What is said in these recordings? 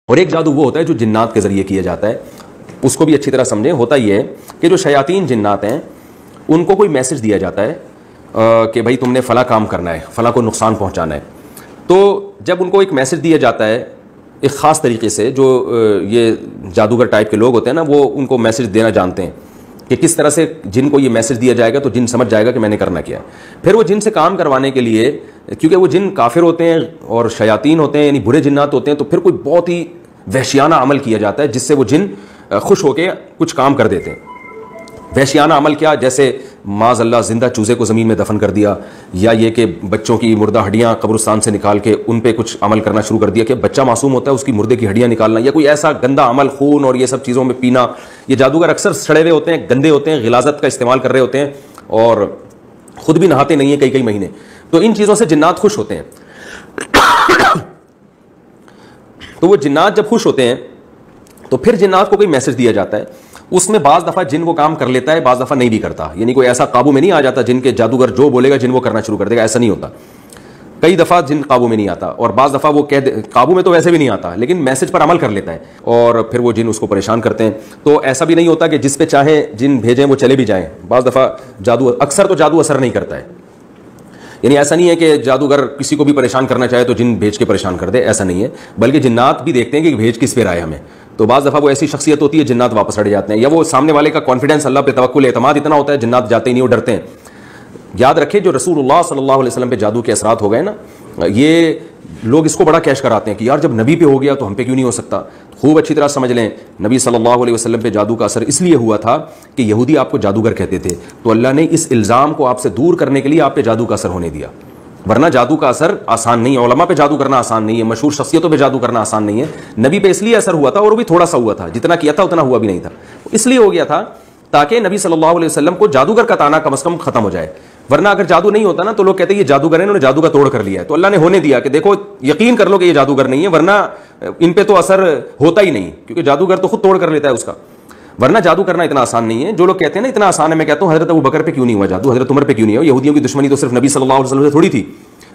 اور ایک جادو وہ ہوتا ہے جو جنات کے ذریعے کیا جاتا ہے، اس کو بھی اچھی طرح سمجھیں. ہوتا یہ ہے کہ جو شیاطین جنات ہیں ان کو کوئی میسج دیا جاتا ہے کہ بھائی تم نے فلاں کام کرنا ہے، فلاں کو نقصان پہنچانا ہے. تو جب ان کو ایک میسج دیا جاتا ہے ایک خاص طریقے سے، جو یہ جادوگر ٹائپ کے لوگ ہوتے ہیں نا، وہ ان کو میسج دینا جانتے ہیں کہ کس طرح سے جن کو یہ میسج دیا جائے گا تو جن سمجھ جائے گا کہ میں نے کرنا کیا ہے. پھر وہ جن سے کام کروانے کے لیے، کیونکہ وہ جن کافر ہوتے ہیں اور شیاطین ہوتے ہیں یعنی برے جنات ہوتے ہیں، تو پھر کوئی بہت ہی وحشیانہ عمل کیا جاتا ہے جس سے وہ جن خوش ہو کے کچھ کام کر دیتے ہیں. وحشیانہ عمل کیا؟ جیسے معاذ اللہ زندہ چوزے کو زمین میں دفن کر دیا، یا یہ کہ بچوں کی مردہ ہڈیاں قبرستان سے نکال کے ان پہ کچھ عمل کرنا شروع کر دیا کہ بچہ معصوم ہوتا ہے اس کی مردے کی ہڈیاں نکالنا، یا کوئی ایسا گندا عمل، خون اور یہ سب چیزوں میں پینا. یہ جادوگر اکثر سڑے ہوئے ہوتے ہیں، گندے ہوتے ہیں، غلاظت کا استعمال کر رہے ہوتے ہیں اور خود بھی نہاتے نہیں ہیں کئی مہینے. تو ان چیزوں سے جنات خوش ہوتے ہیں. تو وہ جنات جب خوش ہوتے ہیں تو پھر جنات کو کوئی میسج دیا جاتا ہے. اس میں بعض دفعہ جن وہ کام کر لیتا ہے، بعض دفعہ نہیں بھی کرتا. یعنی کوئی ایسا قابو میں نہیں آ جاتا جن کے جادوگر جو بولے گا جن وہ کرنا شروع کر دے گا، ایسا نہیں ہوتا. کئی دفعہ جن قابو میں نہیں آتا، اور بعض دفعہ وہ قابو میں تو ویسے بھی نہیں آتا لیکن میسج پر عمل کر لیتا ہے اور پھر وہ جن اس کو پریشان کرتے ہیں. تو ایسا بھی نہیں ہوتا کہ جس پہ چاہیں جن بھیجیں وہ چلے بھی جائیں. بعض دفعہ اکثر تو جادو اثر نہیں کرتا ہے. یعنی ایسا نہیں ہے کہ جادوگر کسی کو بھی پریشان کرنا چاہے تو جن بھیج کے پریشان کر دے، ایسا نہیں ہے. بلکہ جنات بھی دیکھتے ہیں کہ بھیج کس پہ رہا ہے ہمیں. تو بعض دفعہ وہ ایسی شخصیت ہوتی ہے جنات واپس ہٹ جاتے ہیں، یا وہ سامنے والے کا کانفیڈنس، اللہ پہ توکل، اعتماد اتنا ہوتا ہے جنات جاتے ہی نہیں، وہ ڈرتے ہیں. یاد رکھیں جو رسول اللہ صلی اللہ علیہ وسلم پہ جادو کے اثرات ہو گئے نا، یہ لوگ اس کو بڑا کیش کراتے ہیں کہ یار جب نبی پہ ہو گیا تو ہم پہ کیوں نہیں ہو سکتا. خوب اچھی طرح سمجھ لیں، نبی صلی اللہ علیہ وسلم پہ جادو کا اثر اس لیے ہوا تھا کہ یہودی آپ کو جادوگر کہتے تھے، تو اللہ نے اس الزام کو آپ سے دور کرنے کے لیے آپ پہ جادو کا اثر ہونے دیا. ورنہ جادو کا اثر آسان نہیں ہے، علماء پہ جادو کرنا آسان نہیں ہے، مشہور شخصیتوں پہ جادو کرنا آسان نہیں ہے. نبی پہ اس لیے اثر ہوا تھا، اور وہ بھی تھوڑا سا ہوا تھا، جتنا کیا تھا اتنا ہوا بھی نہیں تھا. اس لیے ہو گیا تھا تاکہ نبی صلی اللہ علیہ وسلم کو جادوگر کا طعنہ کم از کم ختم ہو جائے. ورنہ اگر جادو نہیں ہوتا نا تو لوگ کہتے ہیں یہ جادوگر ہیں، انہوں نے جادو کا توڑ کر لیا ہے. تو اللہ نے ہونے دیا کہ دیکھو یقین کر لو کہ یہ جادوگر نہیں ہے، ورنہ ان پہ تو اثر ہوتا ہی نہیں، کیونکہ جادوگر تو خود توڑ کر لیتا ہے اس کا. ورنہ جادو کرنا اتنا آسان نہیں ہے. جو لوگ کہتے ہیں نا اتنا آسان ہے، میں کہتا ہوں حضرت ابوبکر پہ کیوں نہیں ہوا جادو، حضرت عمر پہ کیوں نہیں ہوا. یہودیوں کی دشمنی تو صرف نبی صلی اللہ علیہ وسلم سے تھوڑی تھی،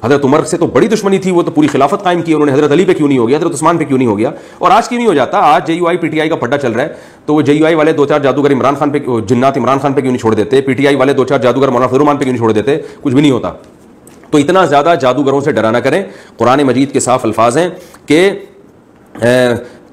حضرت عمر سے تو بڑی دشمنی تھی، وہ تو پوری خلافت قائم کی. انہوں نے حضرت علی پہ کیوں نہیں ہو گیا، حضرت عثمان پہ کیوں نہیں ہو گیا. اور آج کیوں نہیں ہو جاتا؟ آج جے you I P T I کا پھڈا چل رہا ہے، تو وہ جے یو آئی والے دو چار جادوگر عمران خان پہ، جنات عمران خان پہ کیوں نہیں چھوڑ دیتے؟ پی ٹی آئی والے دو چار جادوگر مولانا فضل الرحمان پہ کیوں نہیں چھوڑ دیتے؟ کچھ بھی نہیں ہوتا. تو اتنا زیادہ جادوگروں سے ڈرانا کریں. قرآن مجید کے صاف الفاظ ہیں کہ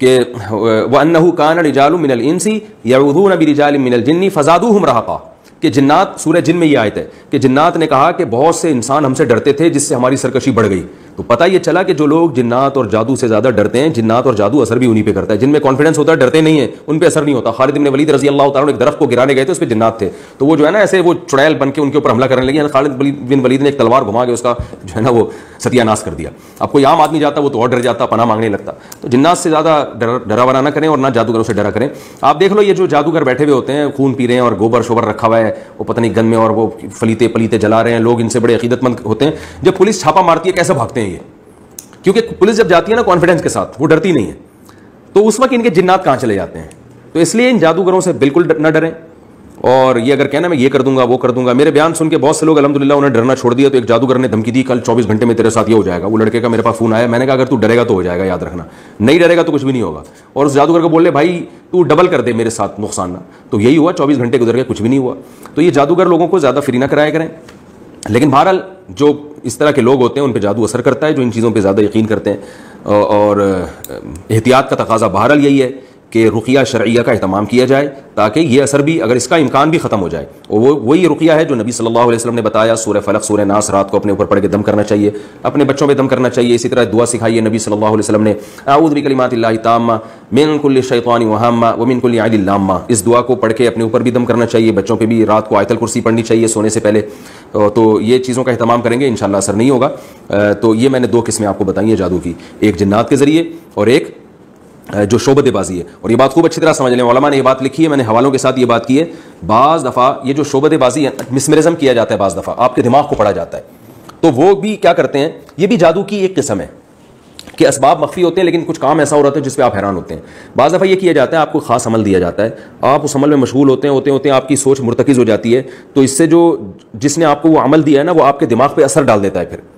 وَأَنَّهُ كَانَ رِجَالٌ مِّنَ الْإِنسِ يَعُوذُونَ بِرِجَالٍ مِّنَ الْجِنِّ فَزَادُوهُمْ رَهَقًا. کہ جنات، سورہ جن میں یہ آیت ہے کہ جنات نے کہا کہ بہت سے انسان ہم سے ڈرتے تھے جس سے ہماری سرکشی بڑھ گئی. تو پتہ یہ چلا کہ جو لوگ جنات اور جادو سے زیادہ ڈرتے ہیں، جنات اور جادو اثر بھی انہی پہ کرتا ہے. جن میں کانفیڈنس ہوتا ہے ڈرتے نہیں ہیں، ان پہ اثر نہیں ہوتا. خالد بن ولید رضی اللہ تعالیٰ عنہ ایک درخت کو گرانے گئے تھے، اس پہ جنات تھے، تو وہ جو ہے نا ایسے وہ چڑیل بن کے ان کے اوپر حملہ کرنے لگے. خالد بن ولید نے ایک تلوار گھما کے اس کا جو ہے نا وہ ستیہ ناش کر دیا. اب کوئی عام آدمی جاتا وہ تو اور ڈر جاتا، پناہ مانگنے لگتا. تو جنات سے زیادہ ڈرا ورا نہ کریں اور نہ جادوگروں سے ڈرا کریں. آپ دیکھ لو یہ جو جادوگر بیٹھے ہوئے ہوتے ہیں، خون پی رہے ہیں اور گوبر شوبر رکھا ہوا ہے، وہ پتہ نہیں گن میں، اور وہ فلیتے پلیتے جلا رہے ہیں. لوگ ان سے بڑے عقیدت مند ہوتے ہیں. جب پولیس چھاپا مارتی ہے کیسے بھاگتے ہیں یہ؟ کیونکہ پولیس جب جاتی ہے نا کانفیڈنس کے ساتھ، وہ ڈرتی نہیں ہے. تو اس وقت ان کے جنات کہاں چلے جاتے ہیں. تو اس لیے ان جادوگروں سے بالکل نہ ڈریں. اور یہ اگر کہنا میں یہ کر دوں گا وہ کر دوں گا، میرے بیان سن کے بہت سے لوگ الحمدللہ انہیں ڈرنا چھوڑ دیا. تو ایک جادوگر نے دھمکی دی کل 24 گھنٹے میں تیرے ساتھ یہ ہو جائے گا. وہ لڑکے کا میرے پاس فون آیا، میں نے کہا اگر تو ڈرے گا تو ہو جائے گا، یاد رکھنا، نہیں ڈرے گا تو کچھ بھی نہیں ہوگا. اور اس جادوگر کو بول لے بھائی تو ڈبل کر دے میرے ساتھ نقصان نہ. تو یہی ہوا، 24 گھنٹے گزر گئے، کچھ بھی نہیں ہوا. تو یہ جادوگر لوگوں کو زیادہ فری نہ کرایا کریں. لیکن بہرحال جو اس طرح کے لوگ ہوتے ہیں ان پہ جادو اثر کرتا ہے، جو ان چیزوں پہ زیادہ یقین کرتے ہیں. اور احتیاط کا تقاضا بہرحال یہی ہے کہ رقیہ شرعیہ کا اہتمام کیا جائے تاکہ یہ اثر بھی، اگر اس کا امکان بھی ختم ہو جائے. اور وہی رقیہ ہے جو نبی صلی اللہ علیہ وسلم نے بتایا. سورہ فلق، سورہ ناس رات کو اپنے اوپر پڑھ کے دم کرنا چاہیے، اپنے بچوں پہ دم کرنا چاہیے. اسی طرح دعا سکھائی ہے نبی صلی اللہ علیہ وسلم نے، اعوذ بکلمات اللہ التامہ من کل شیطان وہامہ ومن کل عین لامہ. اس دعا کو پڑھ کے اپنے اوپر بھی دم کرنا چاہیے، بچوں پہ بھی. رات کو آیت الکرسی پڑھنی چاہیے سونے سے پہلے. تو یہ چیزوں کا اہتمام کریں گے انشاءاللہ اثر نہیں ہوگا. تو یہ میں نے 2 قسمیں آپ کو بتائی ہیں جادو کی، ایک جنات کے ذریعے اور ایک جو شعبدے بازی ہے. اور یہ بات خوب اچھی طرح سمجھ لیں، علماء نے یہ بات لکھی ہے، میں نے حوالوں کے ساتھ یہ بات کی ہے. بعض دفعہ یہ جو شعبدے بازی ہے مسمرزم کیا جاتا ہے، بعض دفعہ آپ کے دماغ کو پڑھا جاتا ہے. تو وہ بھی کیا کرتے ہیں، یہ بھی جادو کی ایک قسم ہے کہ اسباب مخفی ہوتے ہیں لیکن کچھ کام ایسا ہو رہا ہے جس پہ آپ حیران ہوتے ہیں. بعض دفعہ یہ کیا جاتا ہے، آپ کو خاص عمل دیا جاتا ہے، آپ اس عمل میں مشغول ہوتے آپ کی سوچ مرتکز ہو جاتی ہے. تو اس سے جو جس نے آپ کو وہ عمل دیا ہے نا وہ آپ کے دماغ پہ اثر ڈال دیتا ہے. پھر